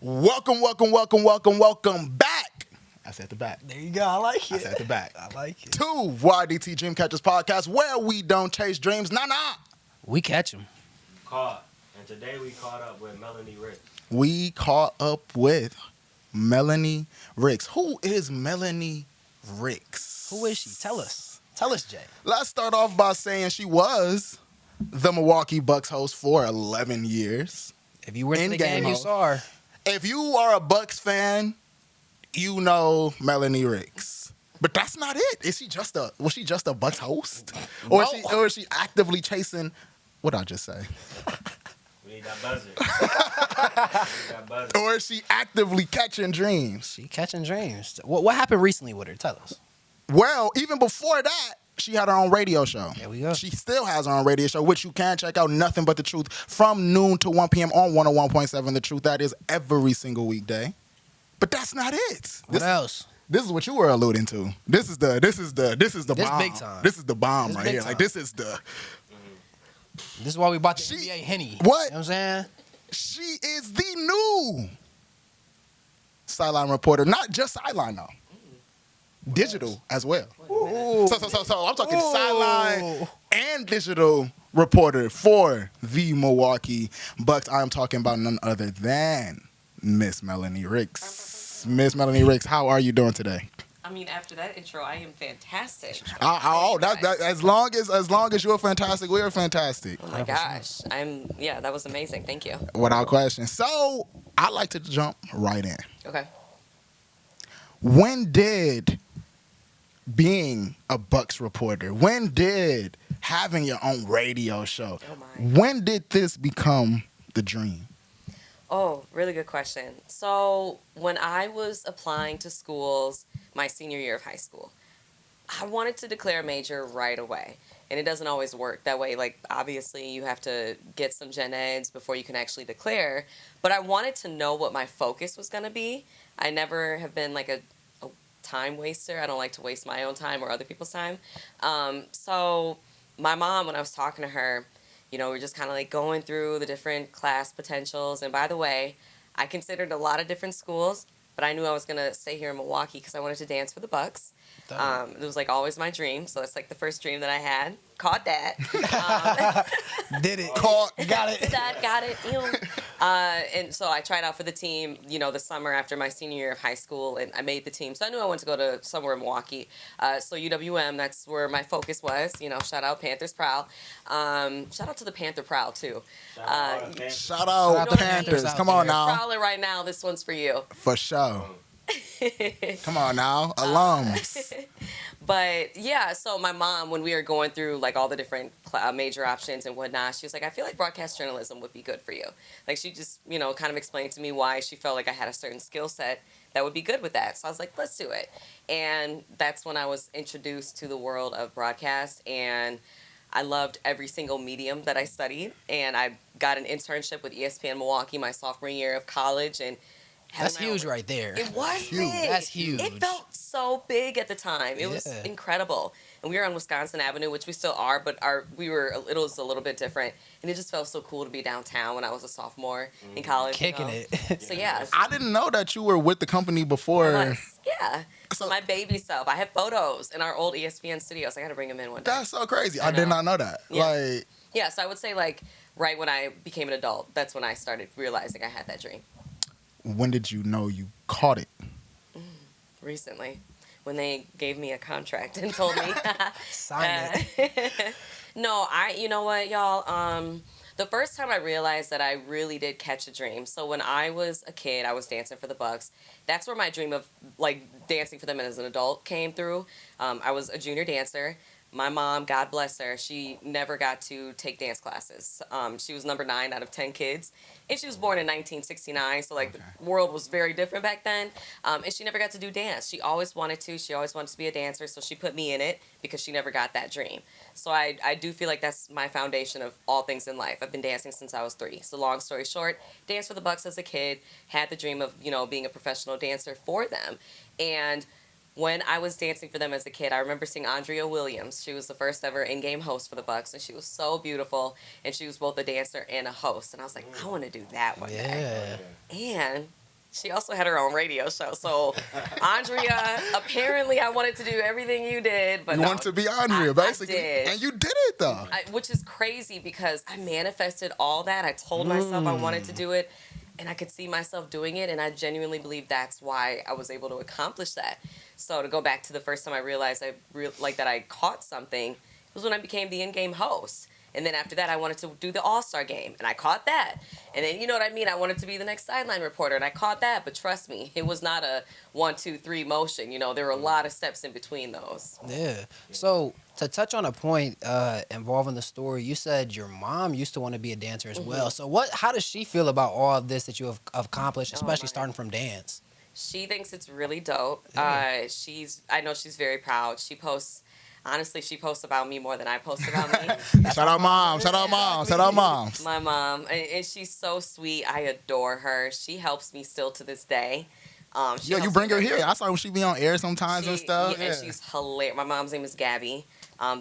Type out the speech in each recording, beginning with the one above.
Welcome back. I said the back. There you go. I like it. I said the back. I like it. To Ydt Dreamcatchers podcast, where we don't chase dreams. Nah. We catch them. Caught. And today we caught up with Melanie Ricks. We caught up with Melanie Ricks. Who is Melanie Ricks? Who is she? Tell us. Tell us, Jay. Let's start off by saying she was the Milwaukee Bucks host for 11 years. If you were in the game, you host. saw her. If you are a Bucks fan, you know Ricks. But that's not it. Was she just a Bucks host? Or is she actively chasing what I just say? We need that buzzer. Or is she actively catching dreams? She catching dreams. What happened recently with her? Tell us. Well, even before that, she had her own radio show. There we go. She still has her own radio show, which you can check out, Nothing But the Truth, from noon to 1 p.m. on 101.7 The Truth. That is every single weekday. But that's not it. What else? This is what you were alluding to. This is the This bomb. big time. This is the bomb This right big here. time. Like this is the. This is why we bought the NBA Henny. What? You know what I'm saying? She is the new Sideline reporter. Not just Sideline though. Digital as well. Ooh. So I'm talking Ooh. Sideline and digital reporter for the Milwaukee Bucks. I'm talking about none other than Miss Melanie Ricks. Miss Melanie Ricks, how are you doing today? I mean, after that intro, I am fantastic. As long as you're fantastic, we're fantastic. Oh my gosh, that was amazing. Thank you. Without question. So I like to jump right in. Okay. When did being a Bucks reporter, when did having your own radio show, when did this become the dream? Oh, really good question. So when I was applying to schools my senior year of high school, I wanted to declare a major right away. And it doesn't always work that way. Like, obviously, you have to get some gen eds before you can actually declare. But I wanted to know what my focus was going to be. I never have been like a time waster. I don't like to waste my own time or other people's time. So my mom, when I was talking to her, we're just kind of like going through the different class potentials. And by the way, I considered a lot of different schools, but I knew I was going to stay here in Milwaukee because I wanted to dance for the Bucks. It was like always my dream. So it's like the first dream that I had. Caught that. Did it. Caught. Got it. Got it. And so I tried out for the team, the summer after my senior year of high school, and I made the team. So I knew I wanted to go to somewhere in Milwaukee. So UWM, that's where my focus was. Shout out Panthers Proud. Shout out to the Panther Proud, too. Shout out Panthers. Come on now. Prowler right now, this one's for you. For sure. Come on now. Alums. But yeah, so my mom, when we were going through like all the different major options and whatnot, she was like, I feel like broadcast journalism would be good for you. Like she just, kind of explained to me why she felt like I had a certain skill set that would be good with that. So I was like, let's do it. And that's when I was introduced to the world of broadcast, and I loved every single medium that I studied. And I got an internship with ESPN Milwaukee my sophomore year of college, and that's huge right there. It was huge. big. That's huge. It felt so big at the time. It was incredible. And we were on Wisconsin Avenue, which we still are, but it was a little bit different. And it just felt so cool to be downtown when I was a sophomore in college. Kicking it. So yeah. I didn't know that you were with the company before. Yeah. So my baby self. I have photos in our old ESPN studios. I got to bring them in one day. That's so crazy. I did not know that. Yeah, so I would say like right when I became an adult, that's when I started realizing I had that dream. When did you know you caught it? Recently, when they gave me a contract and told me sign it. No, you know what, y'all? The first time I realized that I really did catch a dream. So when I was a kid, I was dancing for the Bucks. That's where my dream of like dancing for them as an adult came through. I was a junior dancer. My mom, God bless her, she never got to take dance classes. She was number 9 out of 10 kids. And she was born in 1969, so the world was very different back then. And she never got to do dance. She always wanted to. She always wanted to be a dancer, so she put me in it because she never got that dream. So I do feel like that's my foundation of all things in life. I've been dancing since I was 3. So long story short, danced for the Bucks as a kid, had the dream of, being a professional dancer for them. And when I was dancing for them as a kid, I remember seeing Andrea Williams. She was the first ever in-game host for the Bucks, and she was so beautiful. And she was both a dancer and a host. And I was like, I want to do that one day. And she also had her own radio show. So, Andrea, apparently I wanted to do everything you did, but You no, wanted to be Andrea, I basically. did. And you did it, though. Which is crazy because I manifested all that. I told myself I wanted to do it, and I could see myself doing it, and I genuinely believe that's why I was able to accomplish that. So to go back to the first time I realized that I caught something was when I became the in-game host. And then after that, I wanted to do the All-Star game, and I caught that. And then, you know what I mean? I wanted to be the next sideline reporter, and I caught that. But trust me, it was not a 1, 2, 3 motion. You know, there were a lot of steps in between those. Yeah. So to touch on a point involving the story, you said your mom used to want to be a dancer as well. So how does she feel about all of this that you have accomplished, especially starting from dance? She thinks it's really dope. Yeah. I know she's very proud. Honestly, she posts about me more than I post about me. Shout out mom. Shout out mom. Shout out moms. My mom, and she's so sweet. I adore her. She helps me still to this day. Yeah, you bring her here. I saw when she be on air sometimes and stuff. Yeah, and she's hilarious. My mom's name is Gabby.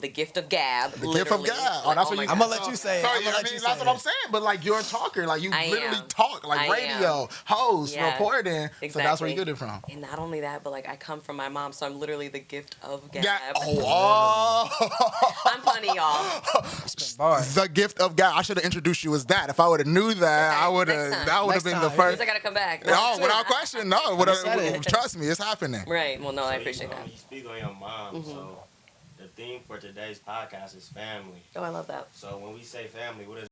The gift of Gab. The gift of Gab. Oh, that's what you. I'm gonna let you say it. So, I'm gonna let you say that's what I'm saying. But like you're a talker, like you I literally am. talk, like I radio, host, Yeah. reporting. Exactly. So that's where you get it from. And not only that, but like I come from my mom, so I'm literally the gift of Gab. Yeah. Oh. I'm funny, y'all. Bars. The gift of God. I should have introduced you as that. If I would have knew that, Okay, I would next have. time. That would have Next been the time. first. I gotta come back. No, without question, no. said it. Trust me, it's happening. Right. Well, no, I So appreciate that. You speak on your mom, so the theme for today's podcast is family. Oh, I love that. So when we say family, what is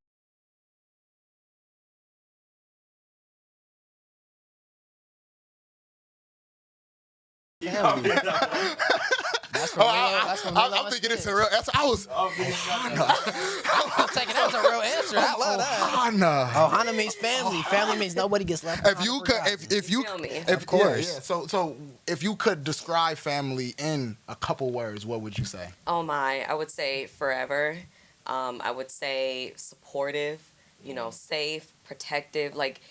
Family. That's from Lilo. That's from Lilo I'm and thinking it's Stitch. a real. I was. I'm taking that as a real answer. I love that. Hana. Oh, Hana means family. Family means nobody gets left If behind you or could, forgotten. if you, Feel me. if Of course. yeah. So if you could describe family in a couple words, what would you say? Oh my, I would say forever. I would say supportive, safe, protective. Like,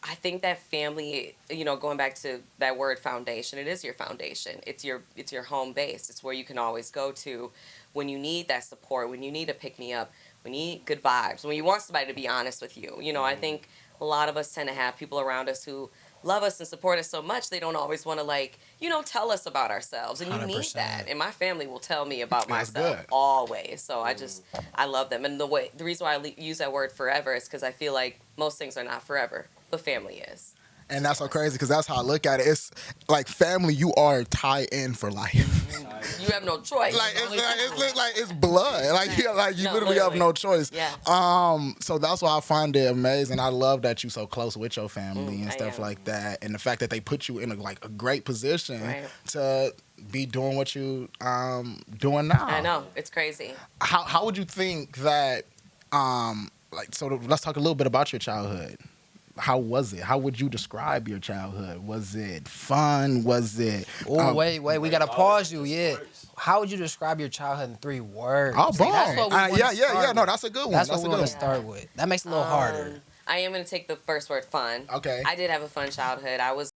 I think that family, going back to that word foundation, it is your foundation. It's your home base. It's where you can always go to when you need that support, when you need to pick me up, when you need good vibes, when you want somebody to be honest with you. I think a lot of us tend to have people around us who love us and support us so much they don't always want to tell us about ourselves, and you need 100%. that. And my family will tell me about That's myself good. always. So I love them. And the reason why I use that word forever is because I feel like most things are not forever, but family is. And that's so crazy because that's how I look at it. It's like family. You are tied in for life. You have no choice. It's blood. You No, literally have literally. no choice. Yes. So that's why I find it amazing. I love that you so close with your family and I stuff am. like that, and the fact that they put you in a great position Right. to be doing what you doing now. I know. It's crazy. How would you think that? Let's talk a little bit about your childhood. How was it? How would you describe your childhood? Was it fun? Was it? Oh, wait, we gotta pause you. Yeah. How would you describe your childhood in 3 words? Oh, See, boom. that's what we wanna Yeah. start No, with. that's a good one. That's That's what a we good want to one. start with. That makes it a little harder. I am going to take the first word, fun. Okay. I did have a fun childhood. I was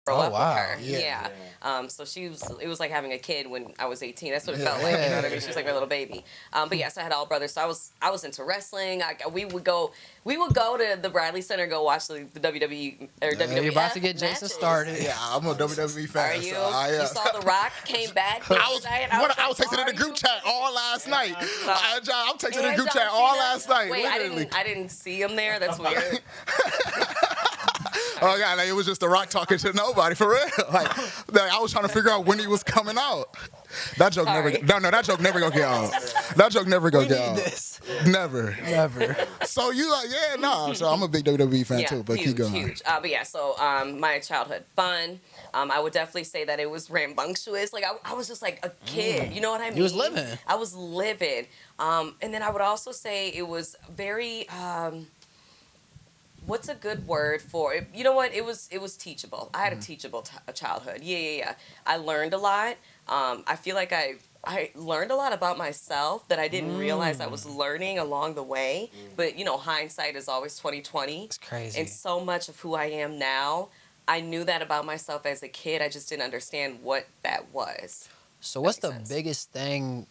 grow Oh, up wow. with her. Yeah. So it was like having a kid when I was 18. That's what it felt like. You know what I mean? She was like my little baby. But yes, I had all brothers. So I was into wrestling. We would go to the Bradley Center, go watch the WWE or WWF. You're about to get Jason matches. started. Yeah, I'm a WWE fan. Are you? So I am. You saw The Rock came back. I was like, texting in the "Are group you chat all last night. I'm texting in the And group John chat all Cena? last night. Wait, literally. I didn't see him there. That's weird. Oh god, it was just The Rock talking to nobody for real. I was trying to figure out when he was coming out. That joke Sorry. that joke never gonna get old. That joke never gonna We get need old. this. Never. Never. So you So I'm a big WWE fan too, but huge, keep going. huge. But yeah, so my childhood fun. I would definitely say that it was rambunctious. Like I was just like a kid. You know what I mean? You was living. I was living. And then I would also say it was very. What's a good word for it? You know what? It was teachable. I had a teachable childhood. Yeah. I learned a lot. I feel like I learned a lot about myself that I didn't realize I was learning along the way. But hindsight is always 20/20. It's crazy. And so much of who I am now, I knew that about myself as a kid. I just didn't understand what that was. So what's That the makes sense. biggest thing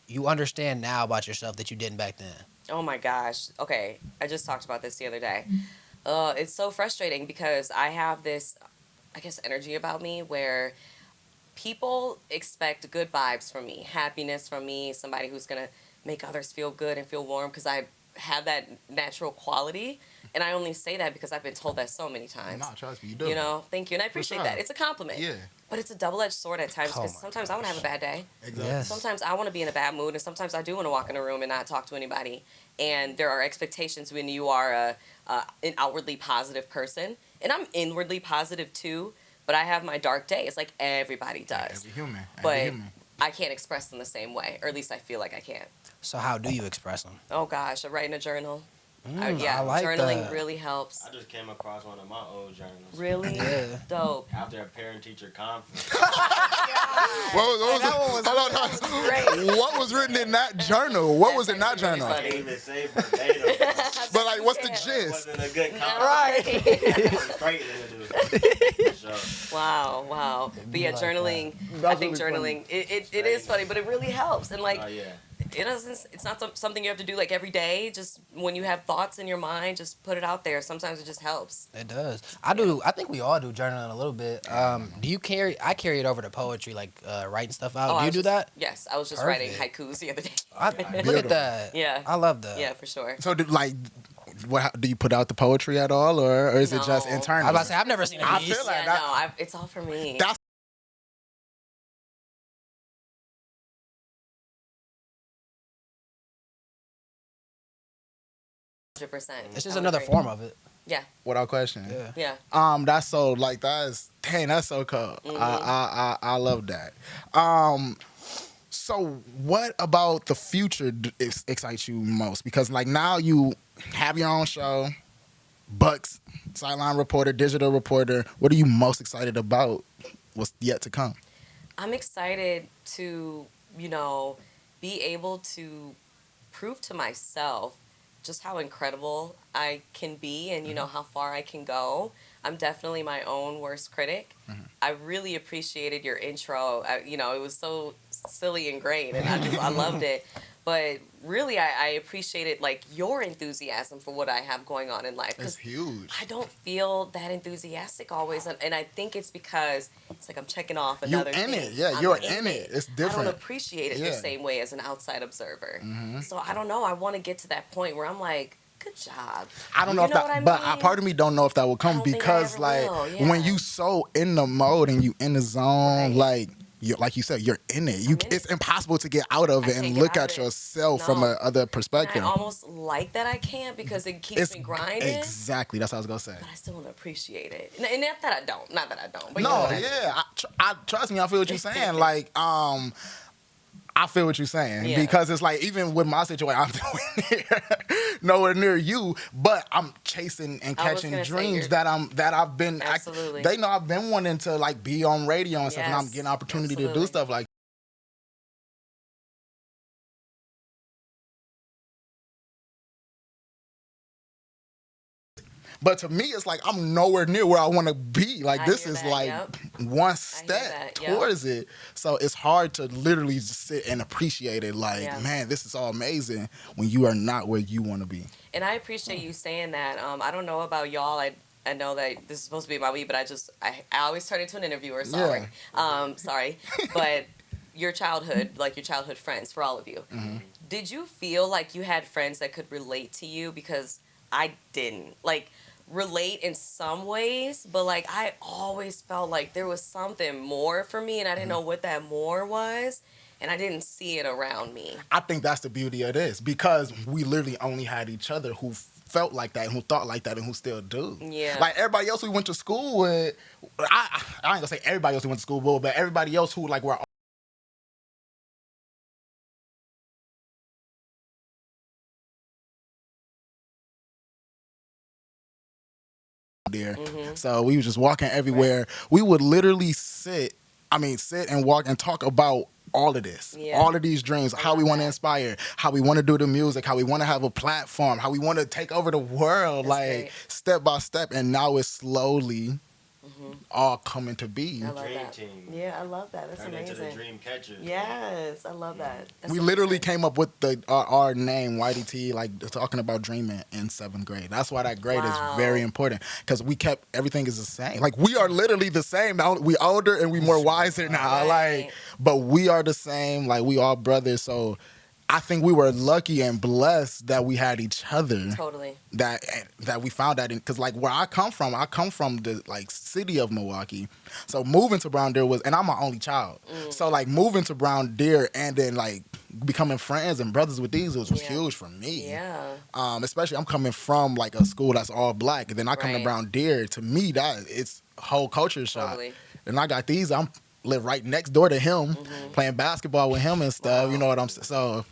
you understand now about yourself that you didn't back then? Oh my gosh. Okay, I just talked about this the other day. It's so frustrating because I have this, I guess, energy about me where people expect good vibes from me, happiness from me, somebody who's gonna make others feel good and feel warm because I have that natural quality. And I only say that because I've been told that so many times. No, trust me, you do. You know, thank you, and I appreciate sure. that. It's a compliment. Yeah. But it's a double-edged sword at times Oh because my sometimes I want to have a bad day. Exactly. Yes. Sometimes I want to be in a bad mood, and sometimes I do want to walk in a room and not talk to anybody. And there are expectations when you are an outwardly positive person, and I'm inwardly positive too. But I have my dark days, like everybody does. Every human. But Every human. I can't express them the same way, or at least I feel like I can't. So how do you express them? Oh gosh, I write in a journal. I like journaling that. really helps. I just came across one of my old journals. Really Yeah. dope. After a parent-teacher conference. What was written in that journal? What was in that journal? I can't even say verbatim. But like, what's the It gist? wasn't a good conference. Right. It was great to do. So, Wow. But yeah, like journaling. I That's think really journaling. It is funny, but it really helps. And like, oh yeah. it doesn't. It's not something you have to do like every day. Just when you have thoughts in your mind, just put it out there. Sometimes it just helps. It does. I do. I think we all do journaling a little bit. Do you carry? I carry it over to poetry, like writing stuff out. Oh, Do I you was do just- that? Yes, I was just Perfect. writing haikus the other day. Look Beautiful. at that. Yeah. I love that. Yeah, for sure. So, do you put out the poetry at all, or is it just No. internal? I was about to say I've never seen a I piece. feel like Yeah, that- no, it's all for me. That's 100%. It's I just would another agree. form of it. Yeah, without question. Yeah. That's so like that's so cool. I love that. So what about the future excites you most? Because like now you have your own show, Bucks, Sideline reporter, digital reporter. What are you most excited about? What's yet to come? I'm excited to, be able to prove to myself just how incredible I can be and, how far I can go. I'm definitely my own worst critic. I really appreciated your intro. It was so silly and great, and I loved it. But really, I appreciated like your enthusiasm for what I have going on in life. It's 'Cause huge. I don't feel that enthusiastic always, and I think it's because it's like I'm checking off You another in thing. it, yeah. I'm You're in it. It's I different. don't appreciate it the Yeah. same way as an outside observer. So I don't know. I want to get to that point where I'm like, good job. I don't know You if that, what I but mean? part of me don't know if that will I come don't think I because ever like will, yeah. when you so in the mode and you in the zone, Right. like you said, you're in it. I'm in It's it. impossible to get out of I it can't and get look out at of it. yourself from No. another And perspective. I almost like that I can't because it keeps It's me grinding. exactly that's what I was gonna say. But I still want to appreciate it. And not that I don't. Not that I don't. But No, you know, yeah, I trust me. I feel what you're saying. Like, I feel what you're saying Yeah. because it's like even with my situation, I'm nowhere near you, but I'm chasing and I was catching gonna say, dreams you're- that I've been. Absolutely. They know I've been wanting to like be on radio and stuff, and I'm Yes, getting opportunity to do absolutely. stuff like. But to me, it's like I'm nowhere near where I want to be. Like I this hear is that, like yep. one step that, yep. towards it. So it's hard to literally just sit and appreciate it. Like, Yeah. man, this is all amazing when you are not where you want to be. And I appreciate you saying that. I don't know about y'all. I know that this is supposed to be about me, but I always turn into an interviewer. Sorry. Sorry. But your childhood friends, for all of you. Did you feel like you had friends that could relate to you? Because I didn't. Like, relate in some ways, but like I always felt like there was something more for me and I didn't know what that more was. And I didn't see it around me. I think that's the beauty of this because we literally only had each other who felt like that and who thought like that and who still do. Yeah. Like everybody else we went to school with, I ain't gonna say everybody else we went to school with, but everybody else who like were there. So we was just walking everywhere. We would literally sit and walk and talk about all of this, Yeah. all of these dreams, how we love want to that. inspire, how we want to do the music, how we want to have a platform, how we want to take over the world, That's like great. step by step. And now it's slowly all coming to be. I love Dream that. team. Yeah, I love that. That's Turned amazing. into the Dreamcatchers. Yes, I love that. That's We literally amazing. came up with our name YDT, like talking about dreaming in 7th grade. That's why that grade Wow. is very important, because we kept everything is the same. Like we are literally the same. Now we older and we more wiser now. Right. Like, but we are the same. Like we all brothers. So I think we were lucky and blessed that we had each other. Totally. That we found that in, because like where I come from the like city of Milwaukee. So moving to Brown Deer and I'm my only child. So like moving to Brown Deer and then like becoming friends and brothers with these was huge for me. Yeah. Especially I'm coming from like a school that's all black, and then I come to Right. Brown Deer. To me, that it's a whole culture shock. Totally. And I got these. I'm live right next door to him, playing basketball with him and stuff. Wow. You know what I'm saying? So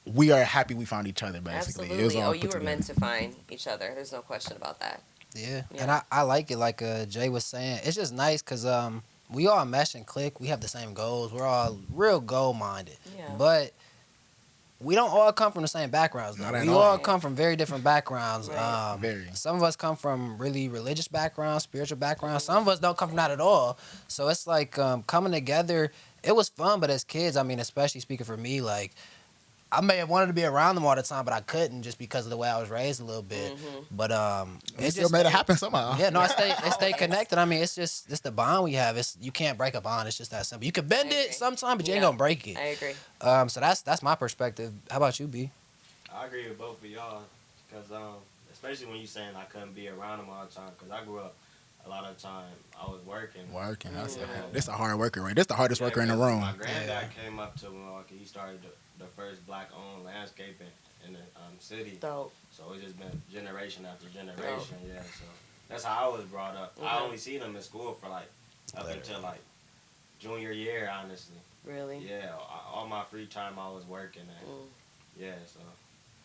we are happy we found each other. Basically, Absolutely. It was all You put were together. meant to find each other. There's no question about that. Yeah. Yeah. And I like it, like Jay was saying. It's just nice because we all mesh and click. We have the same goals. We're all real goal-minded. Yeah. But we don't all come from the same backgrounds, though. Not at We all. all come from very different backgrounds. Right. Very. Some of us come from really religious backgrounds, spiritual backgrounds. Some of us don't come from that at all. So it's like coming together. It was fun, but as kids, I mean, especially speaking for me, like, I may have wanted to be around them all the time, but I couldn't just because of the way I was raised a little bit. But We still made it happen somehow. yeah, no, it stay connected. I mean, it's the bond we have. You can't break a bond. It's just that simple. You can bend I it agree. sometime, but you ain't Yeah. gonna break it. I agree. So that's my perspective. How about you, B? I agree with both of y'all, because especially when you saying I couldn't be around them all the time, because I grew up a lot of time I was working. Working. That's Yeah. this a hard worker, right? This the hardest Yeah, worker in the 'cause room. My granddad came up to Milwaukee. He started the first black-owned landscaping in the city. Dope. So it's just been generation after generation. Yeah, so that's how I was brought up. I only see them in school for like up until like junior year, honestly. Really? Yeah, all my free time I was working at. Yeah, so.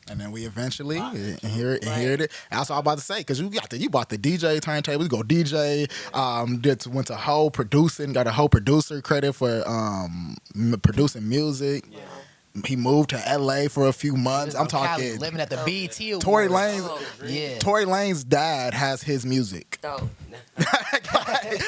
And then we eventually Right. inherit it. That's all I'm about to say, because you bought the DJ turntable. You go DJ. Went to whole producing. Got a whole producer credit for producing music. Yeah. He moved to LA for a few months. I'm Cali, talking. living at the BET Awards. Tory Lanez. Oh, Yeah. Tory Lane's dad has his music. dope. Definitely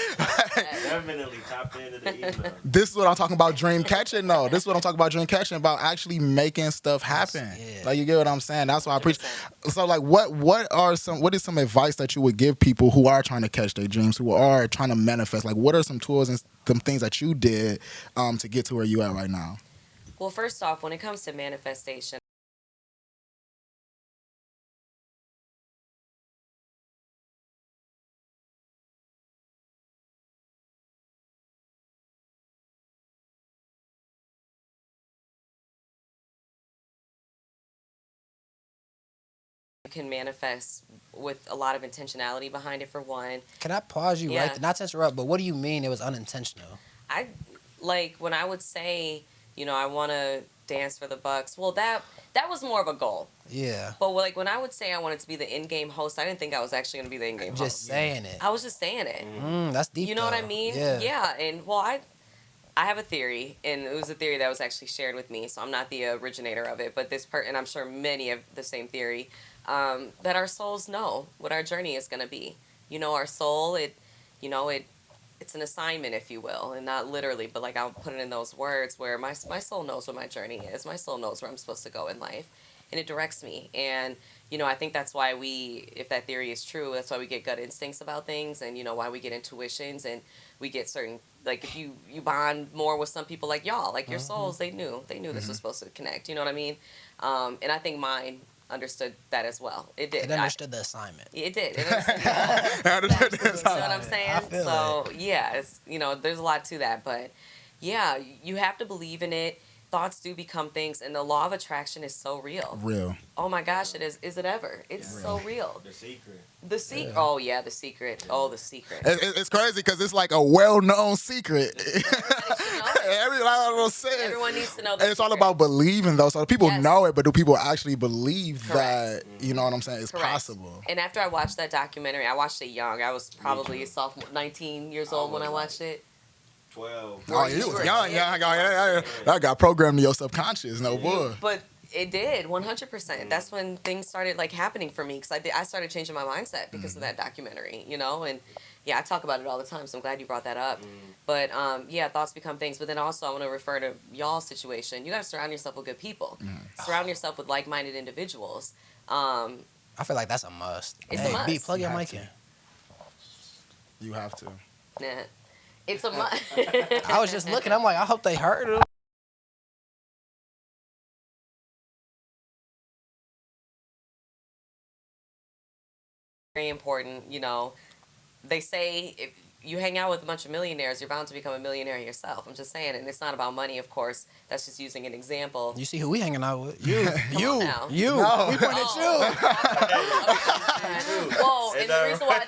tapped into the email. This is what I'm talking about, dream catching. No, this is what I'm talking about, dream catching, about actually making stuff happen. Yeah. Like, you get what I'm saying? That's why I preach. So like, what is some advice that you would give people who are trying to catch their dreams, who are trying to manifest? Like, what are some tools and some things that you did to get to where you at right now? Well, first off, when it comes to manifestation, you can manifest with a lot of intentionality behind it, for one. Can I pause you Yeah. right? Not to interrupt, but what do you mean it was unintentional? I like when I would say, I want to dance for the Bucks. Well, that was more of a goal. Yeah. But like when I would say I wanted to be the in-game host, I didn't think I was actually going to be the in-game Just host. saying it. I was just saying it. That's deep. You know what I though. mean? Yeah. And well, I have a theory, and it was a theory that was actually shared with me, so I'm not the originator of it, but and I'm sure many have the same theory, that our souls know what our journey is going to be. Our soul, it's an assignment, if you will, and not literally, but like I'll put it in those words where my soul knows what my journey is. My soul knows where I'm supposed to go in life, and it directs me. And I think that's why if that theory is true, that's why we get gut instincts about things, and why we get intuitions, and we get certain, like if you bond more with some people, like y'all, like your souls, they knew this was supposed to connect. You know what I mean? And I think mine understood that as well. It did. It understood the assignment. It did. It understood you know what I'm saying? I feel So yeah, it's there's a lot to that, but yeah, you have to believe in it. Thoughts do become things, and the law of attraction is so real. Real. Oh my gosh, it is. Is it ever? It's so real. The secret. The secret. Oh yeah, the secret. Oh, the secret. It's crazy because it's like a well-known secret. Everyone say it. Everyone needs to know. And it's all about believing, though. So people Yes. know it, but do people actually believe Correct. that? You know what I'm saying? It's Correct. possible. And after I watched that documentary, I watched it young. I was probably a sophomore, 19 years old when I watched it. 12. Oh, you was young. That got programmed in your subconscious. No boy. But it did, 100%. That's when things started like happening for me, because I started changing my mindset because of that documentary, and I talk about it all the time, so I'm glad you brought that up. But yeah, thoughts become things. But then also, I want to refer to y'all's situation. You got to surround yourself with good people. Surround yourself with like-minded individuals. I feel like that's a must. It's hey, a must. B, plug your You mic have in. You have to. Nah, it's a must. I was just looking. I'm like, I hope they heard him. Very important. You know, they say if you hang out with a bunch of millionaires, you're bound to become a millionaire yourself. I'm just saying, and it's not about money, of course. That's just using an example. You see who we hanging out with? You. on now. No. We pointed at you. Well, and the reason why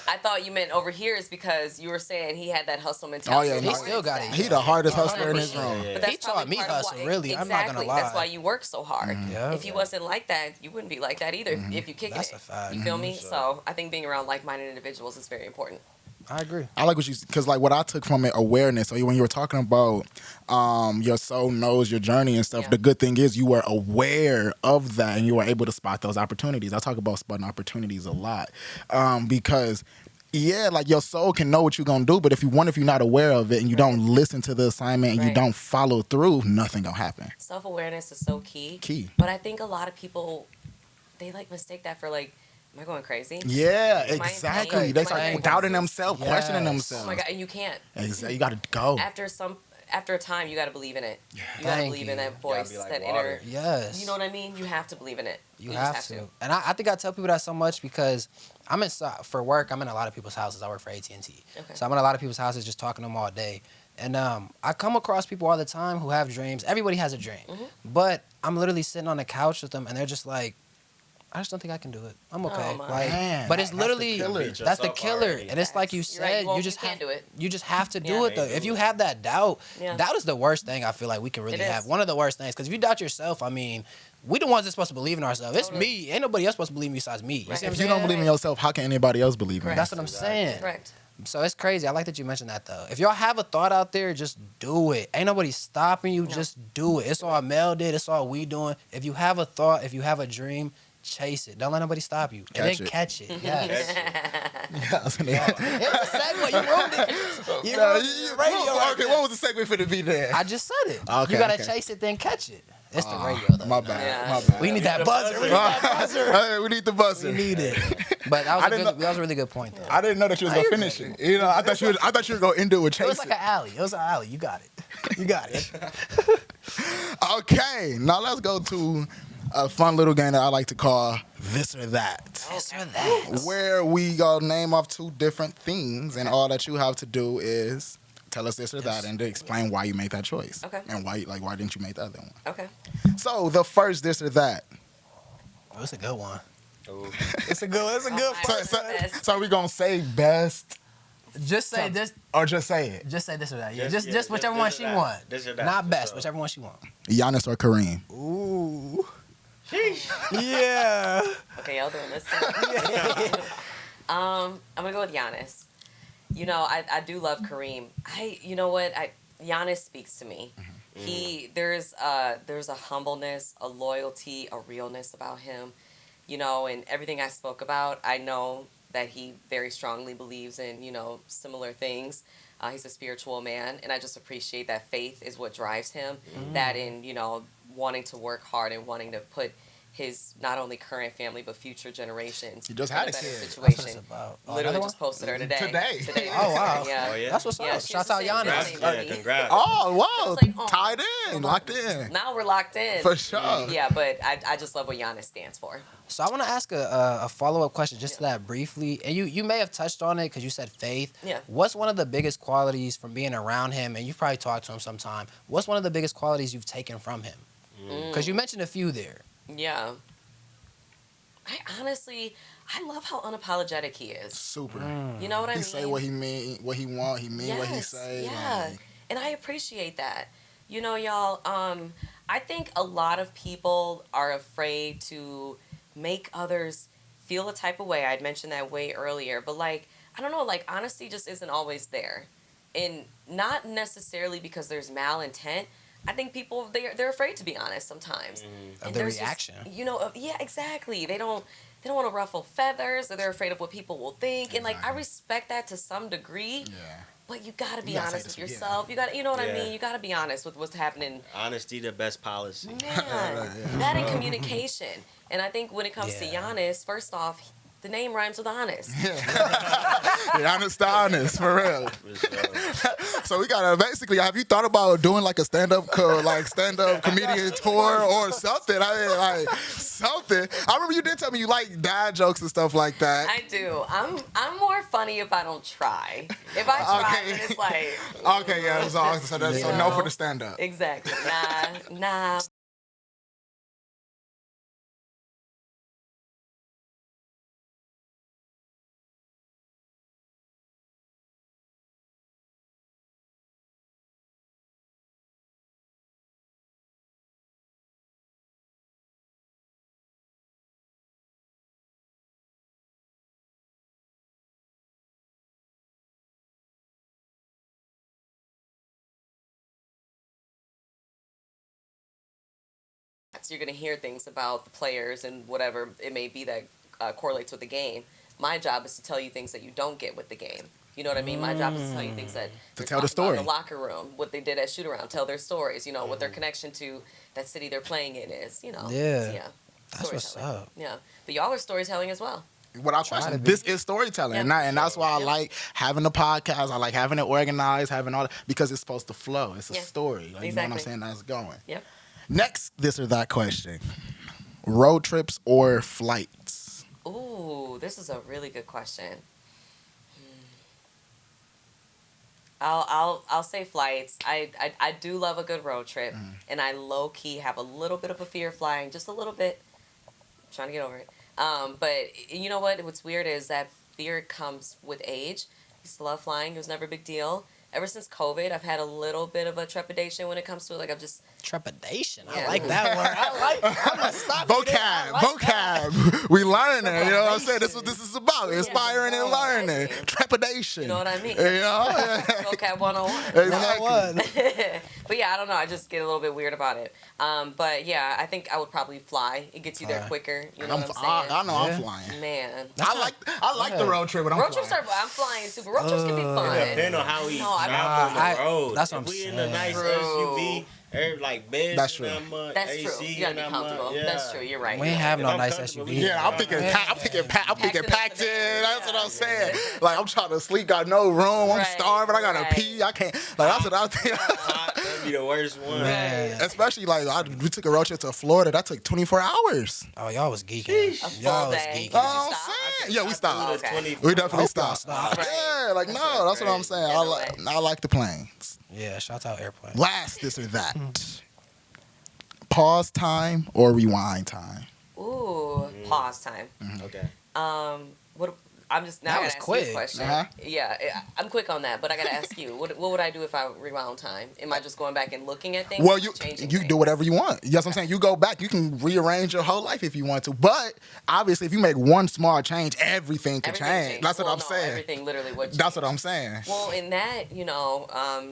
I thought you meant over here is because you were saying he had that hustle mentality. Oh, yeah, He still got it. He the hardest hustler in his 100%. room. But that's He taught probably me part of hustle, why- really. I'm not gonna exactly. lie. That's why you work so hard. Yeah. If he wasn't like that, you wouldn't be like that either. If you kick That's it, a fact. you feel me? So I think being around like-minded individuals is very important. I agree. I like what you, because like what I took from it, awareness. So when you were talking about your soul knows your journey and stuff, Yeah. the good thing is you were aware of that and you were able to spot those opportunities. I talk about spotting opportunities a lot because yeah, like your soul can know what you're gonna do, but if you're not aware of it and you don't listen to the assignment and you Right. don't follow through, nothing gonna happen. Self-awareness is so key. Key. But I think a lot of people, they like mistake that for like, am I going crazy? Yeah, Am I exactly. insane? They Am I start going doubting crazy? themselves, Yes. questioning Oh themselves. Oh my God, and you can't. Exactly. You gotta go. After a time, you got to believe in it. You got to Thank believe you. in that voice, be like that water. inner. Yes. You know what I mean? You have to believe in it. You just have to. And I think I tell people that so much because for work, I'm in a lot of people's houses. I work for AT&T. Okay. So I'm in a lot of people's houses just talking to them all day. And I come across people all the time who have dreams. Everybody has a dream. But I'm literally sitting on the couch with them and they're just like, I just don't think I can do it. I'm okay. my. Man, but it's that's the literally killer. Beat that's the yourself killer. already. And it's like you You're right, said, you you just can't do it. You just have to do Yeah. it though. If you have that doubt, Yeah. doubt is the worst thing I feel like we can really It is. have. One of the worst things. Because if you doubt yourself, I mean, we the ones that's supposed to believe in ourselves. It's Totally. me. Ain't nobody else supposed to believe in me besides me. You Right. see what I'm If you saying? don't believe in yourself, how can anybody else believe in you? Correct. That's what I'm saying. Correct. So it's crazy. I like that you mentioned that though. If y'all have a thought out there, just do it. Ain't nobody stopping you. No. Just do it. It's all Mel did. It's all we doing. If you have a thought, if you have a dream, chase it. Don't let nobody stop you. Catch And then it. catch it. Yes. Yeah. It was a segue. You ruined it. You No, ruined the radio. right okay, there. what was the segue for the be there? I just said it. Okay, You gotta okay. chase it, then catch it. It's the radio though. My you know? bad. Yeah. My bad. We need that buzzer. We need that buzzer. Hey, we need the buzzer. We need it. But that I was, didn't that was a really good point though. I didn't know that you was gonna finish it. You know, I thought you were gonna end it with It was chasing. like an alley. It was an alley. You got it. You got it. Okay, now let's go to a fun little game that I like to call This or That. This or that. Where we go name off two different things, and all that you have to do is tell us this or that, and to explain why you made that choice. Okay. And why didn't you make the other one? Okay. So the first this or that. Oh, it's a good one. Ooh. It's a good. It's a good. Oh, So, my- so are we gonna say best Just say this. or just say it? Just say this or that. Yeah. Just- Just yeah, whichever just one this or she that. want. This or that, Not for best. sure. Whichever one she want. Giannis or Kareem? Ooh. Yeah. Okay, y'all doing this too. I'm gonna go with Giannis. You know, I do love Kareem. You know what? Giannis speaks to me. There's a humbleness, a loyalty, a realness about him. You know, and everything I spoke about, I know that he very strongly believes in, you know, similar things. He's a spiritual man, and I just appreciate that faith is what drives him. That in, you know, wanting to work hard and wanting to put his not only current family but future generations He just in had a a better kid. That's what it's situation. about. Oh, Literally another just posted her today. Today. Oh, wow. Yeah. Oh, yeah? That's what's Yeah, up. she's Shouts the out same Giannis. Congrats. Melanie, Yeah, Melanie. congrats. Oh, wow. I was like, oh. Tied in, locked in. Now we're locked in. For sure. Yeah, but I just love what Giannis stands for. So I want to ask a follow-up question just to that briefly. And you may have touched on it because you said faith. Yeah. What's one of the biggest qualities from being around him, and you've probably talked to him sometime, what's one of the biggest qualities you've taken from him? Because you mentioned a few there. Yeah. I love how unapologetic he is. Super. You know what I He mean? say what he mean, what he want. He mean what he say. Yeah. Like, And I appreciate that. You know, y'all, I think a lot of people are afraid to make others feel a type of way. I'd mentioned that way earlier. But, like, I don't know, like, honesty just isn't always there. And not necessarily because there's malintent, I think people they're afraid to be honest sometimes. Of And their there's just- reaction. yeah, exactly. They don't want to ruffle feathers, or they're afraid of what people will think. And like I Exactly. respect that to some degree. Yeah. But you gotta be You gotta say honest this, with yeah. yourself. You gotta, you know what I Yeah. mean. You gotta be honest with what's happening. Honesty, the best policy. Man, that and communication. And I think when it comes to Yeah. Giannis, first off, the name rhymes with honest. Honest to honest, for real. For sure. So we gotta basically. Have you thought about doing like a stand-up comedian tour or something? I mean, like something. I remember you did tell me you like dad jokes and stuff like that. I do. I'm more funny if I don't try. If I try, Okay. then it's like Okay, yeah. So no for the stand-up. exactly. Nah. So you're gonna hear things about the players and whatever it may be that correlates with the game. My job is to tell you things that you don't get with the game. You know what I mean? My job is to tell you things that they're tell the talking about in story. the locker room, what they did at shoot around, tell their stories. You know what their connection to that city they're playing in is. You know. Yeah. So, yeah. That's what's Storytelling. up. Yeah, but y'all are storytelling as well. Without Try question, to be. this is storytelling, Yeah. and that's why I Yeah. like having the podcast. I like having it organized, having all that, because it's supposed to flow. It's a Yeah. story. Like, you know what I'm Exactly. saying? That's going. Yep. Next, this or that question: road trips or flights? Ooh, this is a really good question. I'll say flights. I do love a good road trip, and I low key have a little bit of a fear of flying, just a little bit. I'm trying to get over it. But you know what? What's weird is that fear comes with age. I used to love flying. It was never a big deal. Ever since COVID, I've had a little bit of a trepidation when it comes to it. Like I've just Trepidation. Yeah. I like that word. I'm gonna stop you there. I like that. Vocab. We learning. You know what I'm saying? This is what this is about. Inspiring and learning. Exactly. Trepidation. You know what I mean? You know? vocab 101. Exactly. But yeah, I don't know. I just get a little bit weird about it. But yeah, I think I would probably fly. It gets you there Alright. quicker. You know I'm, what I'm I saying? know Yeah. I'm flying. Man. I like the road trip, but I'm Road flying. trips I'm flying too, but road trips can be fun. Depending on how we No, I- travel on I- the road. that's what if I'm we in a saying. nice True. SUV, like beds, That's true. and that much, That's AC true. You gotta be and that comfortable. much, yeah. That's true. You're right. We ain't You're have If no I'm nice comfortable, SUV. Yeah, I'm thinking, Yeah. I'm thinking packed in. That's what I'm saying. Yeah. Like I'm trying to sleep, got no room. I'm Right, starving. I gotta right. pee. I can't. Like that's what I'm thinking. That'd be the worst one. Man. Especially like we took a road trip to Florida. That took 24 hours. Oh, y'all was geeking. A full Y'all was day. geeking. Did you I'm stop? saying, yeah, we stopped. Okay. We definitely Hope y'all stopped. stopped. Right. Yeah, like That's no, that's what I'm crazy. saying. Yeah, I like the planes. Yeah, shout out airplane. Last, this or that. Pause time or rewind time. Ooh, pause time. Okay. What? I'm just now. That I was gotta ask quick. you a question. Uh-huh. Yeah, I'm quick on that, but I gotta ask you. What would I do if I rewound time? Am I just going back and looking at things? Well, or you changing do things? whatever you want. You know what I'm saying? You go back, you can rearrange your whole life if you want to. But obviously, if you make one small change, everything can Everything change. changed. That's what Well, I'm no, saying. Everything literally would. That's what change. I'm saying. Well, in that,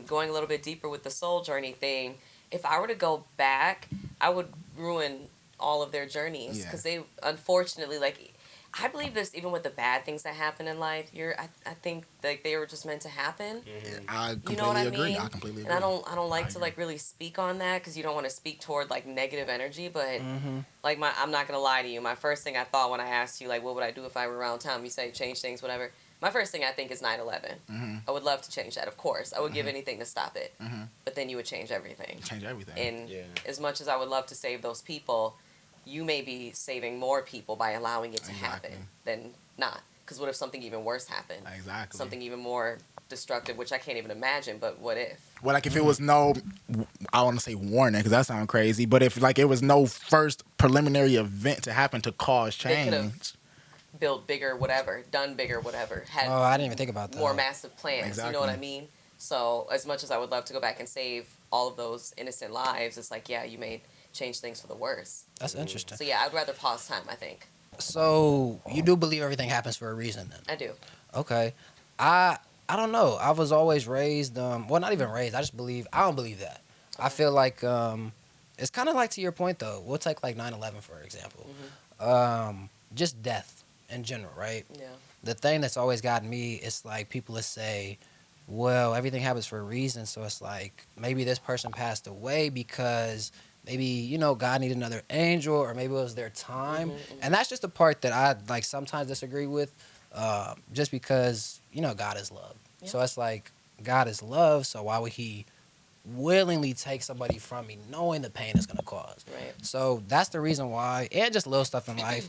going a little bit deeper with the soul journey thing, if I were to go back, I would ruin all of their journeys Yeah. because they, unfortunately, like, I believe this even with the bad things that happen in life. I think like they were just meant to happen. I You completely know what I agree. mean? I completely agree. And I don't like to agree. like really speak on that because you don't want to speak toward like negative energy. But Mm-hmm. like I'm not gonna lie to you. My first thing I thought when I asked you like what would I do if I were around time, you say change things, whatever. My first thing I think is 9/11. Mm-hmm. I would love to change that, of course. I would give anything to stop it. But then you would change everything. Change everything. And Yeah. as much as I would love to save those people, you may be saving more people by allowing it to happen Exactly. than not. Because what if something even worse happened? Exactly. Something even more destructive, which I can't even imagine. But what if? Well, like if it was no, I want to say warning because that sounds crazy. But if like it was no first preliminary event to happen to cause They could've change, Build bigger, whatever. Done bigger, whatever. Had Oh, I didn't even think about that. more massive plans. You know what I Exactly. mean? So as much as I would love to go back and save all of those innocent lives, it's like, yeah, you may change things for the worse. That's interesting. So yeah, I'd rather pause time, I think. So you do believe everything happens for a reason then? I do. Okay. I don't know. I was always raised well, not even raised. I don't believe that. I feel like it's kind of like, to your point though. We'll take like 9/11 for example. Just death in general, right? Yeah. The thing that's always gotten me is like people that say, well, everything happens for a reason. So it's like maybe this person passed away because maybe, God needed another angel, or maybe it was their time. And that's just the part that I like sometimes disagree with, just because, God is love. Yeah. So it's like God is love. So why would he willingly take somebody from me knowing the pain it's going to cause? Right. So that's the reason why, and just little stuff in life.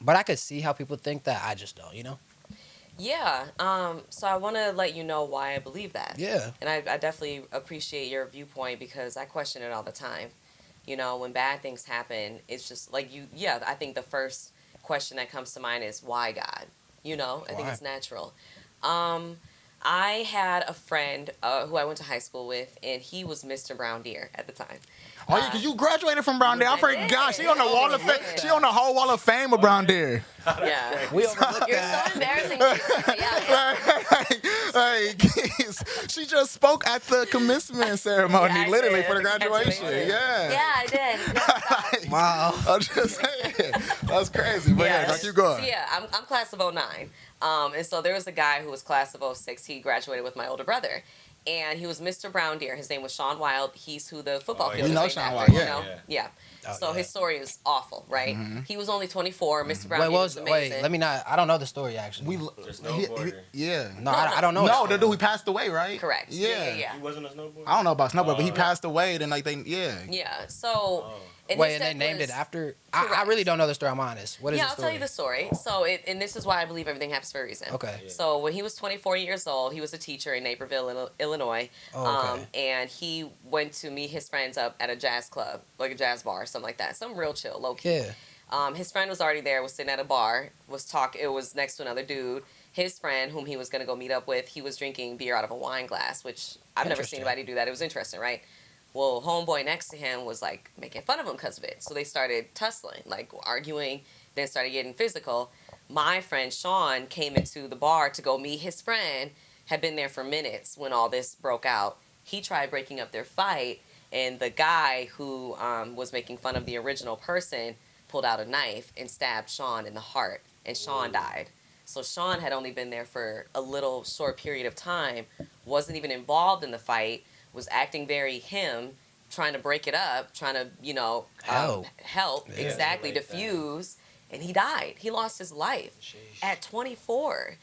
But I could see how people think that. I just don't. Yeah. So I want to let you know why I believe that. Yeah. And I definitely appreciate your viewpoint because I question it all the time. When bad things happen, it's just like yeah, I think the first question that comes to mind is why God? I think Why? it's natural. I had a friend who I went to high school with, and he was Mr. Brown Deer at the time. Oh, yeah, because you graduated from Brown Deer. I forgot. She on the Yeah. wall of fame. She on the whole wall of fame of Brown Deer. Yeah. We overlooked You're that. so embarrassing. Yeah. She just spoke at the commencement ceremony, Yeah, I literally did. for the graduation. Yeah. Yeah, I did. Wow. I'm just saying. That's crazy. But yeah, keep going. So yeah, I'm class of '09. And so there was a guy who was class of '06. He graduated with my older brother. And he was Mr. Brown Deer. His name was Sean Wild. He's who the football field We is know named Sean after, Wild, yeah. Yeah. Oh, So yeah. his story is awful, right? Mm-hmm. He was only 24. Mr. Brown Wait, Deer was amazing. let me not. I don't know the story actually. We, The snowboarder. yeah. no, I don't know. No, the dude, he passed away, right? Correct. Yeah. He wasn't a snowboarder? I don't know about snowboard, but he Oh. passed away. Then Yeah. So. Oh. And Wait, his and they death named was- it after? I Correct. really don't know the story. I'm honest. What is Yeah, the I'll story? tell you the story. So, and this is why I believe everything happens for a reason. Okay. Yeah. So, when he was 24 years old, he was a teacher in Naperville, Illinois. Oh, okay. And he went to meet his friends up at a jazz club, like a jazz bar, something like that. Some real chill, low key. Yeah. His friend was already there, was sitting at a bar, it was next to another dude. His friend, whom he was going to go meet up with, he was drinking beer out of a wine glass, which I've never seen Interesting. anybody do that. It was interesting, right? Well, homeboy next to him was like making fun of him because of it. So they started tussling, like arguing, then started getting physical. My friend Sean came into the bar to go meet his friend, had been there for minutes when all this broke out. He tried breaking up their fight, and the guy who was making fun of the original person pulled out a knife and stabbed Sean in the heart, and Sean died. So Sean had only been there for a little short period of time, wasn't even involved in the fight, was acting very him, trying to break it up, trying to, help, Yeah. exactly, diffuse, and he died. He lost his life at 24.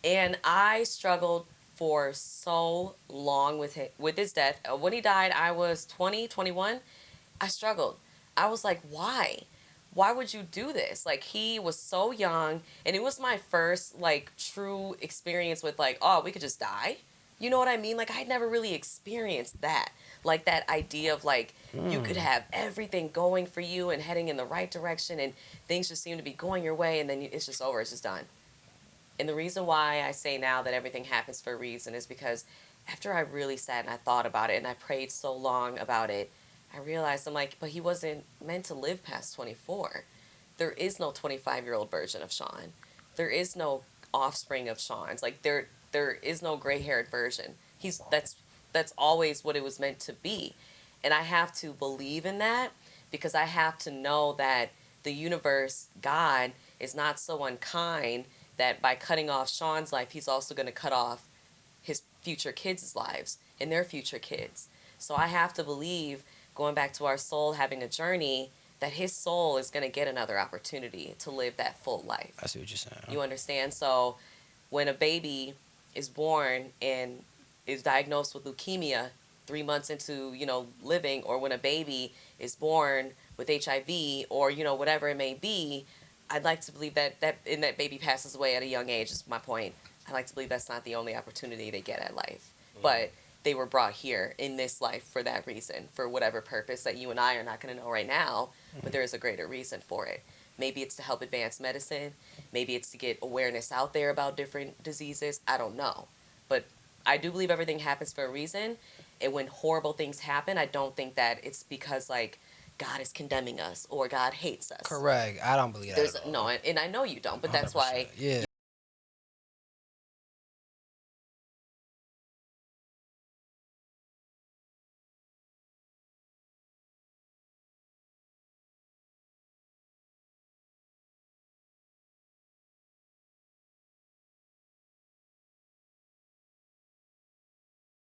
And I struggled for so long with his death. When he died, I was 20, 21. I struggled. I was like, why? Why would you do this? Like, he was so young, and it was my first, like, true experience with, like, oh, we could just die. You know what I mean? Like, I'd never really experienced that. Like, that idea of, like, you could have everything going for you and heading in the right direction, and things just seem to be going your way, and then it's just over. It's just done. And the reason why I say now that everything happens for a reason is because after I really sat and I thought about it and I prayed so long about it, I realized, I'm like, but he wasn't meant to live past 24. There is no 25-year-old version of Sean. There is no offspring of Sean's. Like, there is no gray-haired version. That's always what it was meant to be. And I have to believe in that because I have to know that the universe, God, is not so unkind that by cutting off Sean's life, he's also going to cut off his future kids' lives and their future kids. So I have to believe, going back to our soul having a journey, that his soul is going to get another opportunity to live that full life. I see what you're saying. You understand? So when a baby is born and is diagnosed with leukemia 3 months into, living, or when a baby is born with HIV or, whatever it may be, I'd like to believe that baby passes away at a young age is my point. I like to believe that's not the only opportunity they get at life. But they were brought here in this life for that reason, for whatever purpose that you and I are not going to know right now, but there is a greater reason for it. Maybe it's to help advance medicine. Maybe it's to get awareness out there about different diseases. I don't know. But I do believe everything happens for a reason. And when horrible things happen, I don't think that it's because, like, God is condemning us or God hates us. Correct. I don't believe that. There's at all. no, and I know you don't, but that's 100%. why Yeah.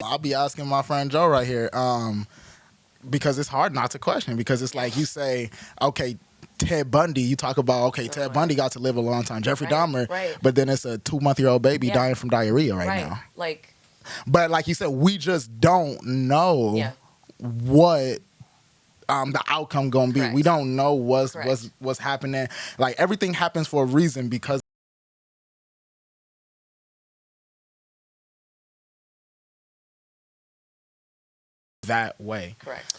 I'll be asking my friend Joe right here, because it's hard not to question. Because it's like you say, okay, Ted Bundy. You talk about Ted Bundy got to live a long time. Jeffrey Dahmer, right. but then it's a 2-month-old baby Yeah. dying from diarrhea right now. Like, But like you said, we just don't know yeah. what the outcome gonna be. Correct. We don't know what's Correct. what's happening. Like everything happens for a reason because that way. Correct.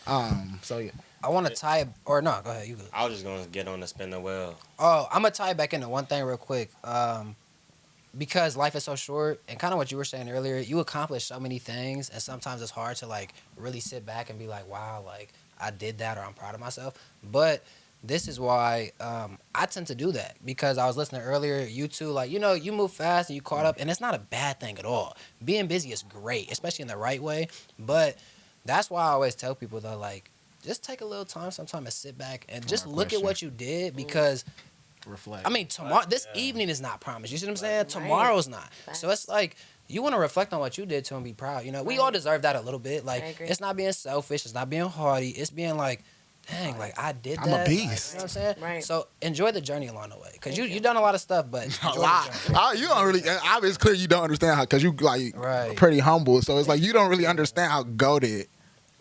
So yeah. I want to tie it, or no, go ahead. You go. I was just gonna get on the spin the wheel. Oh, I'm gonna tie it back into one thing real quick. Because life is so short, and kind of what you were saying earlier, you accomplish so many things, and sometimes it's hard to like really sit back and be like, wow, like I did that, or I'm proud of myself. But this is why I tend to do that, because I was listening earlier, you two, like, you know, you move fast and you caught up, and it's not a bad thing at all. Being busy is great, especially in the right way. But that's why I always tell people though, like, just take a little time sometime and sit back and just look at what you did, because Reflect. I mean, tomorrow, this evening is not promised. You see what I'm saying? Tomorrow's not. So it's like, you want to reflect on what you did to and be proud. You know, we all deserve that a little bit. Like, it's not being selfish. It's not being haughty. It's being like, dang, like, I did that. I'm a Like, beast. you know what I'm saying? Right. So enjoy the journey along the way. Because you done a lot of stuff, but A enjoy lot. the journey. You don't really. It's clear you don't understand how, because you like Right. pretty humble. So it's like you don't really understand how goated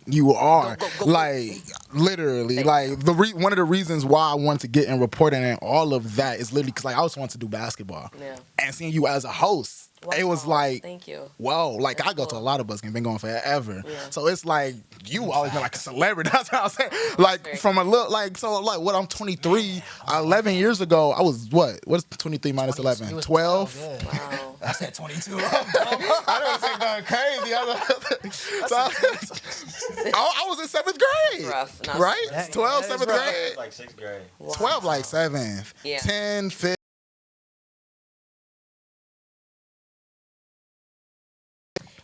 you are. Go. Like literally, like one of the reasons why I wanted to get in reporting and all of that is literally because like I also want to do basketball. Yeah. And seeing you as a host, it was Wow. like, Thank you. whoa, like That's I go to a cool. lot of bus games, been going forever. Yeah. So it's like you always been like a celebrity. That's what I'm saying. Like Very from a little, like, so like what, I'm 23, 11 years ago, I was what's 23 minus 11? You was 12? Yeah. Wow. I said 22. I don't say going crazy. I was in 7th grade. Rough. No, Right? That- 12, that is 7th rough. grade. Like 6th grade. Wow. 12, like 7th. Yeah. 10, 5th.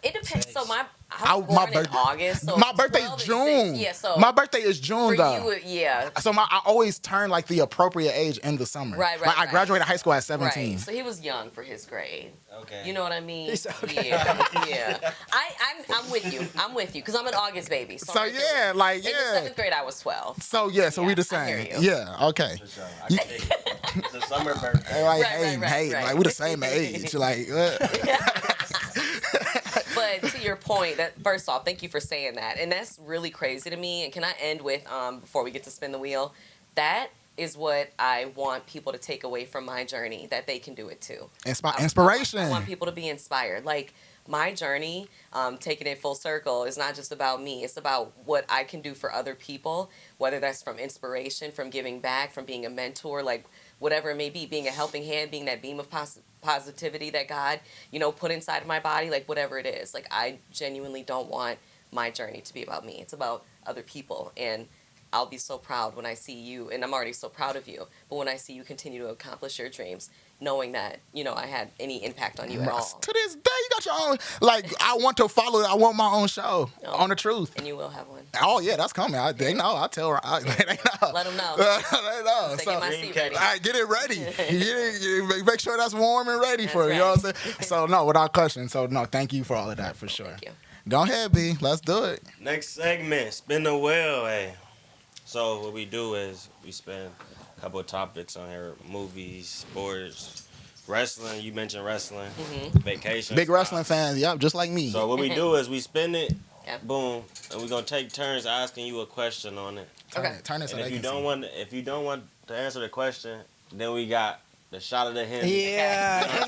It depends. So my I- I was my born in birthday- August. So My birthday 12 is and June. 6. Yeah. So my birthday is June, for though. you, yeah. So I always turn like the appropriate age in the summer. Right, Like I right. graduated high school at 17. Right. So he was young for his grade. Okay. You know what I mean? He's okay. Yeah. Yeah. I'm with you. I'm with you because I'm an August baby. So, So I'm yeah, like in the yeah. 7th grade, I was 12. So yeah, so we the I hear same. you. Yeah, okay. For sure. I can dig it. It's a summer birthday. Like, Right, hey, right. like we the same age. Like, But to your point, that first off, thank you for saying that, and that's really crazy to me. And can I end with before we get to spin the wheel? That is what I want people to take away from my journey, that they can do it too. inspiration. I want people to be inspired. Like my journey, taking it full circle, is not just about me. It's about what I can do for other people, whether that's from inspiration, from giving back, from being a mentor, like whatever it may be, being a helping hand, being that beam of positivity that God, put inside of my body, like whatever it is. Like I genuinely don't want my journey to be about me. It's about other people. And I'll be so proud when I see you, and I'm already so proud of you, but when I see you continue to accomplish your dreams, knowing that, I had any impact on you at all. To this day, you got your own. Like, I want to follow. I want my own show on the truth. And you will have one. Oh yeah, that's coming. They know. I tell her. They know. Let them know. They know. Say, So, get my seat ready. all right, get it ready. Make sure that's warm and ready for That's you. You know what I'm right. saying? So no, without question. So no, thank you for all of that for sure. Thank you. Go ahead, B. Let's do it. Next segment, spin the wheel. Hey. So what we do is we spin a couple of topics on here: movies, sports, wrestling. You mentioned wrestling, vacation. Big wrestling fans. Yep, just like me. So what we do is we spin it, Yeah. boom, and we're gonna take turns asking you a question on it. Okay. Turn it so And they if you can don't see. want, if you don't want to answer the question, then we got the shot of the Henny. Yeah.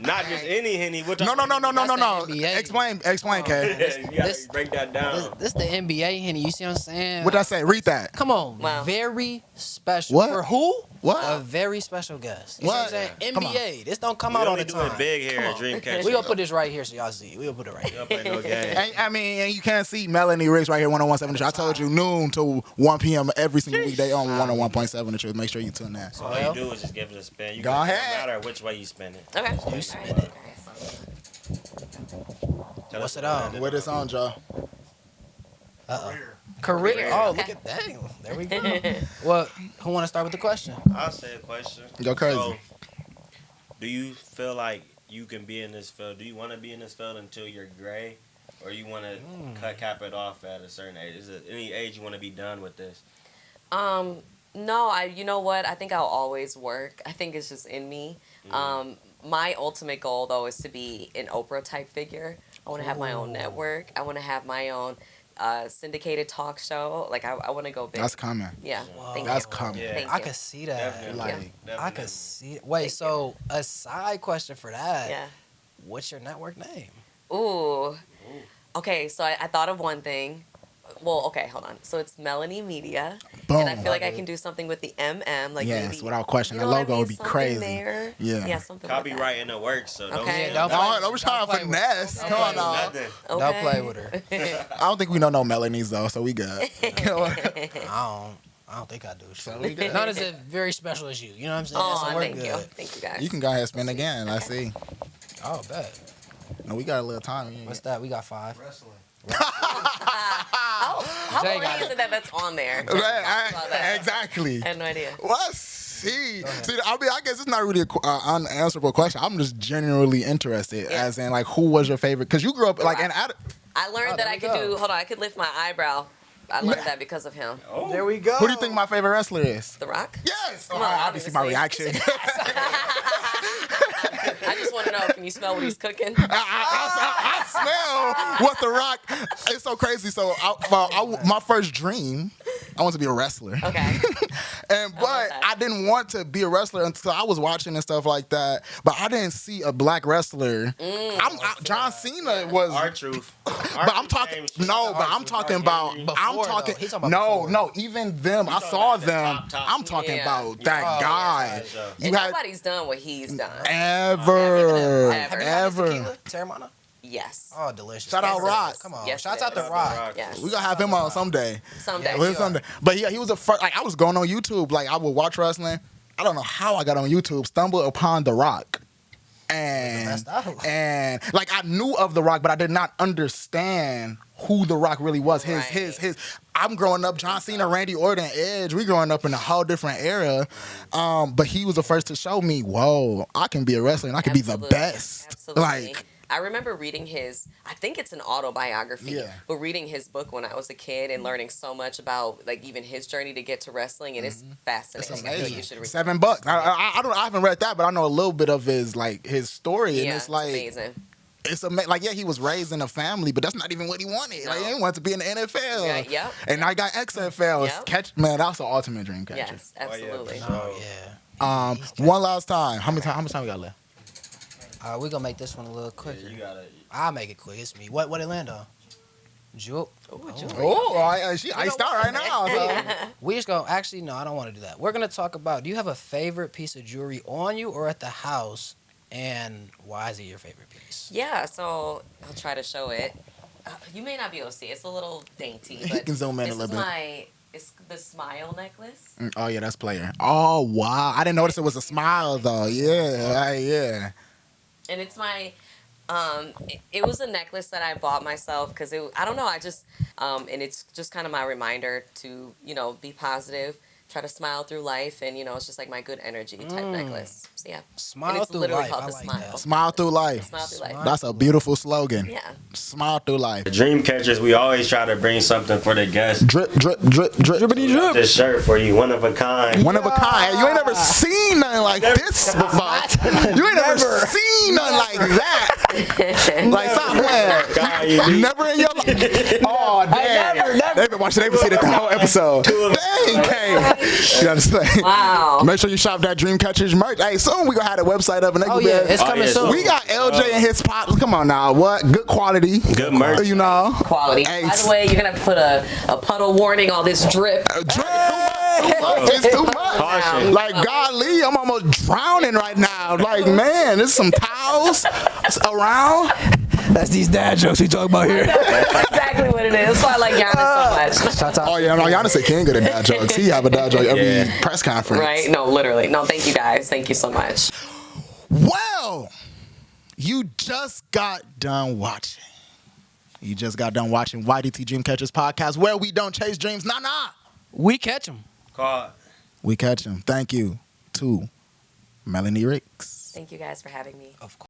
Not just any Henny. What No. That's the NBA. Explain, K. You gotta This- break that down. This the NBA, Henny. You see what I'm saying? What I say? Read that. Come on. Wow. Very special. What? For who? What? A very special guest. You What? see what I'm saying? Come on. NBA. This don't come We out all only the do it time. big here Come at on. Dreamcatchers. We gonna put this right here so y'all see. We gonna put it right We here. don't play no game. And you can't see Melanie Riggs right here, 101.7 The Truth. I told you noon to 1 p.m. every single weekday on 101.7 The Truth. Make sure you tune in. So all you do is just give it a spin. You Go can, ahead. No matter which way you spin it. Okay. You spin All right. it. Tell What's us it on? What is on, Joe? Career. Career. Oh, Okay. look at that. There we go. Well, who want to start with the question? I'll say a question. Go crazy. So, do you feel like you can be in this field? Do you want to be in this field until you're gray? or you want to cap it off at a certain age? Is it any age you want to be done with this? No, you know what? I think I'll always work. I think it's just in me. My ultimate goal though is to be an Oprah type figure. I want to have my own network. I want to have my own syndicated talk show. Like I want to go big. That's coming. Yeah. Thank That's you. coming. Yeah. Thank I you. can see that. Definitely. Like, I can see it. Wait, so a side question for that. Yeah. What's your network name? Ooh. Okay, so I thought of one thing. Well, okay, hold on. So it's Melanie Media. Boom. And I feel like I can do something with the MM. Like Yes, maybe, without question. you The know what I logo mean? would be Something crazy. There. Yeah. Yeah, something like that. Copyright in the works, so don't. Okay. Yeah, I'm trying to play with her. finesse. Don't Come on play now. Nothing. Okay. Don't play with her. I don't think we know no Melanies though, so we good. I don't think I do. So we good. Not as very special as you. You know what I'm saying? Oh, so we're thank good. you. Thank you guys. You can go ahead and spin again. Let's see. Oh, bet. No, we got a little time. What's that? We got 5. Wrestling. How Jay long got is it that's on there? Right, About that. exactly. I had no idea. Let's see. See, I mean, I guess it's not really an unanswerable question. I'm just genuinely interested, Yeah. as in, like, who was your favorite? Because you grew up, like, Rock. in I learned Oh, that there I we could go. do. Hold on, I could lift my eyebrow. I learned that because of him. Oh. There we go. Who do you think my favorite wrestler is? The Rock. Yes. Come Oh, on, obviously, my obviously. reaction. I just want to know. Can you smell what he's cooking? I smell what the Rock. It's so crazy. So, my first dream, I want to be a wrestler. Okay. But that. I didn't want to be a wrestler until I was watching and stuff like that. But I didn't see a black wrestler. John Cena was. R-Truth. But I'm talking I'm talking about. I'm Before, talking. though. He's talking about before. No. Even them. I saw about the them. top. I'm talking Yeah. about that Oh, guy. yeah. You And had nobody's done what he's done. ever, Have you Have you had ever. this tequila, Terramana? Yes. Oh, delicious. Shout out Yes, Rock. Come on. Yes, Shouts it out to is. Rock. Yes. We gotta have him on someday. Someday. Yeah, Well, we someday. But he was the first. Like I was going on YouTube. Like I would watch wrestling. I don't know how I got on YouTube. Stumbled upon The Rock, and Messed up. and like I knew of The Rock, but I did not understand who The Rock really was. His. I'm growing up. John Cena, Randy Orton, Edge. We growing up in a whole different era. But he was the first to show me, whoa, I can be a wrestler and I can be the Absolutely. best. Absolutely. Like. I remember reading his, I think it's an autobiography, Yeah. but reading his book when I was a kid and learning so much about like even his journey to get to wrestling, and it's fascinating. It's I feel like amazing. you should read. $7. I haven't read that, but I know a little bit of his story, and Yeah, it's like amazing. it's like he was raised in a family, but that's not even what he wanted. Like No. he wanted to be in the NFL. Yeah, yep. And I got XFL. Yep. Man, that's the ultimate dream catcher. Yes, absolutely. Oh, yeah. One last time. How much time we got left? We're going to make this one a little quicker. You gotta. I'll make it quick. It's me. What it land on? Jewel. She iced out right now. So. We just going to, actually, no, I don't want to do that. We're going to talk about, do you have a favorite piece of jewelry on you or at the house? And why is it your favorite piece? Yeah, so I'll try to show it. You may not be able to see. It's a little dainty. He But can zoom in a this little is bit. It's the smile necklace. Oh yeah, that's player. Oh wow, I didn't notice it was a smile though. Yeah, yeah. And it's my it was a necklace that I bought myself because I don't know, I just and it's just kind of my reminder to be positive, try to smile through life, and it's just like my good energy type necklace. So yeah, Smile and it's through literally life. called I the like smile. that. Smile through life. Smile through life. That's a beautiful slogan. Yeah. Smile through life. The Dreamcatchers, we always try to bring something for the guests. Drip, drip, drip, drip. Drippity drip. This shirt for you, one of a kind. One of a kind. You ain't never seen nothing like this before. You ain't never seen nothing like that. Like, stop playing. God, you Never in your life. Oh, damn. They've been watching. They've been seeing it the whole episode. Dang, Kay. You understand? Wow. Make sure you shop that Dreamcatchers merch. Hey, soon we gonna have the website up and they Oh, can yeah. be- It's coming yeah, soon. We got LJ and his pops. Come on now. What? Good quality. Good merch. You know. Quality. Hey, By the way, you're gonna put a puddle warning, all this drip. Drip. It's too much. Caution. Like, golly, I'm almost drowning right now. Like, man, there's some towels around. That's these dad jokes we talk about here. That's exactly what it is. That's why I like Giannis so much. Shout out. Oh, yeah, no, Giannis a king of the dad jokes. He have a dad joke every Yeah. press conference. Right? No, literally. No, thank you guys. Thank you so much. Well, you just got done watching. You just got done watching Ydt Dreamcatchers podcast, where we don't chase dreams. Nah. We catch them. Caught. We catch them. Thank you to Melanie Ricks. Thank you guys for having me. Of course.